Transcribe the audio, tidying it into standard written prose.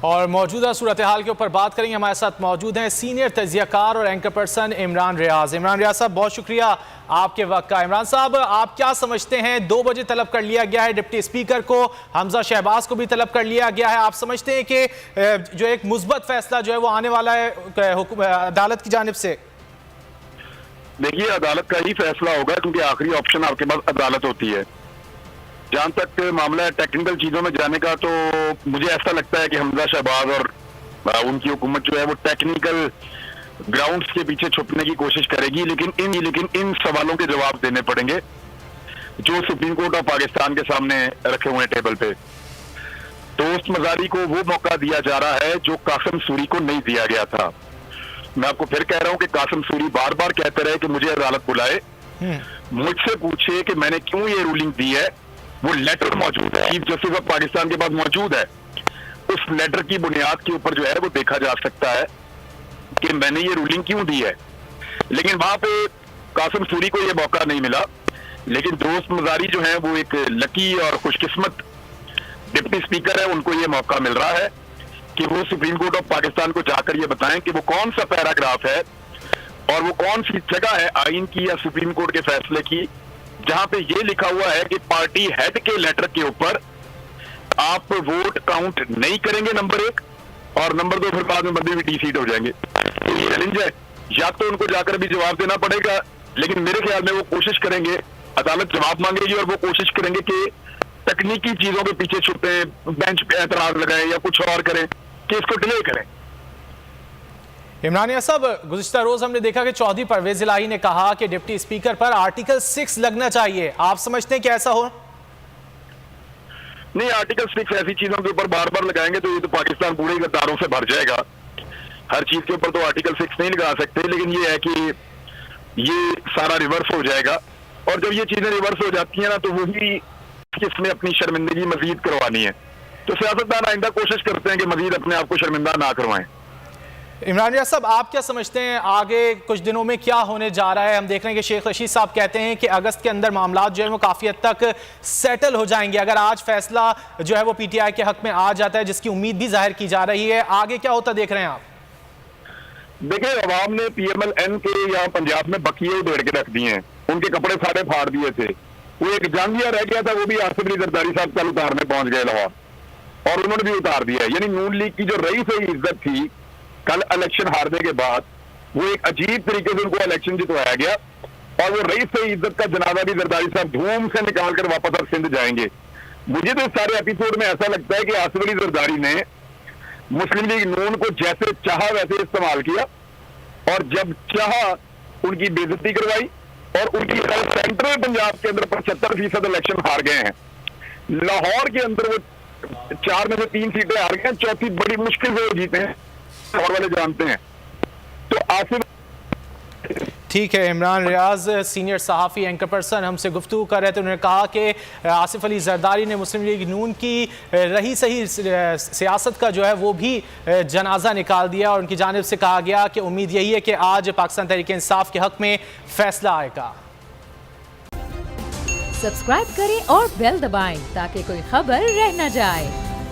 और मौजूदा सूरत हाल के ऊपर बात करेंगे। हमारे साथ मौजूद हैं सीनियर तजियाकार और एंकर पर्सन इमरान रियाज। इमरान रियाज साहब, बहुत शुक्रिया आपके वक्त का। इमरान साहब, आप क्या समझते हैं, 2 बजे तलब कर लिया गया है डिप्टी स्पीकर को, हमजा शहबाज को भी तलब कर लिया गया है। आप समझते हैं कि जो एक मुस्बत फैसला जो है वो आने वाला है अदालत की जानिब से? देखिए, अदालत का ही फैसला होगा, क्योंकि आखिरी ऑप्शन आपके पास अदालत होती है। जहां तक मामला है टेक्निकल चीजों में जाने का, तो मुझे ऐसा लगता है कि हमजा शहबाज और उनकी हुकूमत जो है वो टेक्निकल ग्राउंड्स के पीछे छुपने की कोशिश करेगी, लेकिन इन सवालों के जवाब देने पड़ेंगे जो सुप्रीम कोर्ट ऑफ पाकिस्तान के सामने रखे हुए टेबल पे। दोस्त मजारी को वो मौका दिया जा रहा है जो कासिम सूरी को नहीं दिया गया था। मैं आपको फिर कह रहा हूं कि कासिम सूरी बार बार कहते रहे कि मुझे अदालत बुलाए, मुझसे पूछे कि मैंने क्यों ये रूलिंग दी है। वो लेटर मौजूद है, चीफ जस्टिस ऑफ पाकिस्तान के पास मौजूद है। उस लेटर की बुनियाद के ऊपर जो है वो देखा जा सकता है कि मैंने ये रूलिंग क्यों दी है। लेकिन वहां पे कासिम सूरी को ये मौका नहीं मिला। लेकिन दोस्त मजारी जो है वो एक लकी और खुशकिस्मत डिप्टी स्पीकर है, उनको ये मौका मिल रहा है कि वो सुप्रीम कोर्ट ऑफ पाकिस्तान को जाकर ये बताएं कि वो कौन सा पैराग्राफ है और वो कौन सी जगह है आईन की या सुप्रीम कोर्ट के फैसले की जहां पे ये लिखा हुआ है कि पार्टी हेड के लेटर के ऊपर आप वोट काउंट नहीं करेंगे, नंबर 1, और नंबर 2 फिर बाद में बंदे भी डिसीट हो जाएंगे। तो ये चैलेंज है, या तो उनको जाकर भी जवाब देना पड़ेगा, लेकिन मेरे ख्याल में वो कोशिश करेंगे, अदालत जवाब मांगेगी और वो कोशिश करेंगे कि तकनीकी चीजों के पीछे छुपे, बेंच पे एतराज लगाएं या कुछ और करें कि इसको डिले करें। इमरान रियाज साहब, गुज़िश्ता रोज हमने देखा कि चौधरी परवेज इलाही ने कहा कि डिप्टी स्पीकर पर आर्टिकल 6 लगना चाहिए। आप समझते हैं कि ऐसा हो? नहीं, आर्टिकल 6 ऐसी चीजों के ऊपर बार बार लगाएंगे तो ये तो पाकिस्तान पूरे गद्दारों से भर जाएगा। हर चीज के ऊपर तो आर्टिकल 6 नहीं लगा सकते, लेकिन ये है कि ये सारा रिवर्स हो जाएगा। और जब ये चीजें रिवर्स हो जाती है ना, तो वही किसने अपनी शर्मिंदगी मजीद करवानी है। तो सियासतदान आइंदा कोशिश करते हैं कि मजीद अपने आप को शर्मिंदा ना करवाएं। इमरान रियाज साहब, आप क्या समझते हैं आगे कुछ दिनों में क्या होने जा रहा है? हम देख रहे हैं कि शेख रशीद साहब कहते हैं कि अगस्त के अंदर मामला जो है वो काफी हद तक सेटल हो जाएंगे। अगर आज फैसला जो है वो पीटीआई के हक में आ जाता है, जिसकी उम्मीद भी जाहिर की जा रही है, आगे क्या होता देख रहे हैं आप? देखिए, अवाम ने PMLN के यहाँ पंजाब में बकिए उधेड़ के रख दिए हैं, उनके कपड़े सारे फाड़ दिए थे। वो एक जांगिया रह गया था, वो भी आसिफ अली जरदारी साहब कल उतारने पहुंच गए लाहौर, और उन्होंने भी उतार दिया। यानी नून लीग की जो रईस इज्जत थी कल इलेक्शन हारने के बाद, वो एक अजीब तरीके से उनको इलेक्शन जितवाया गया, और वो रईस इज्जत का जनाजा भी जरदारी साहब धूम से निकाल कर वापस अब सिंध जाएंगे। मुझे तो इस सारे एपिसोड में ऐसा लगता है कि आसिफ अली जरदारी ने मुस्लिम लीग नून को जैसे चाहा वैसे इस्तेमाल किया, और जब चाहा उनकी बेइज्जती करवाई, और उनकी सेंट्रल पंजाब के अंदर 75% इलेक्शन हार गए हैं। लाहौर के अंदर वो 4 में से 3 सीटें हार गए हैं, चौथी बड़ी मुश्किल से जीते हैं, लाहौर वाले जानते हैं। तो आसिफ, ठीक है। इमरान रियाज सीनियर सहाफ़ी एंकर पर्सन हमसे गुफ्तगू कर रहे थे। उन्होंने कहा कि आसिफ अली जरदारी ने मुस्लिम लीग नून की रही सही सियासत का जो है वो भी जनाजा निकाल दिया, और उनकी जानिब से कहा गया कि उम्मीद यही है कि आज पाकिस्तान तहरीक इंसाफ के हक में फैसला आएगा। सब्सक्राइब करें और बेल दबाएं ताकि कोई खबर रह न जाए।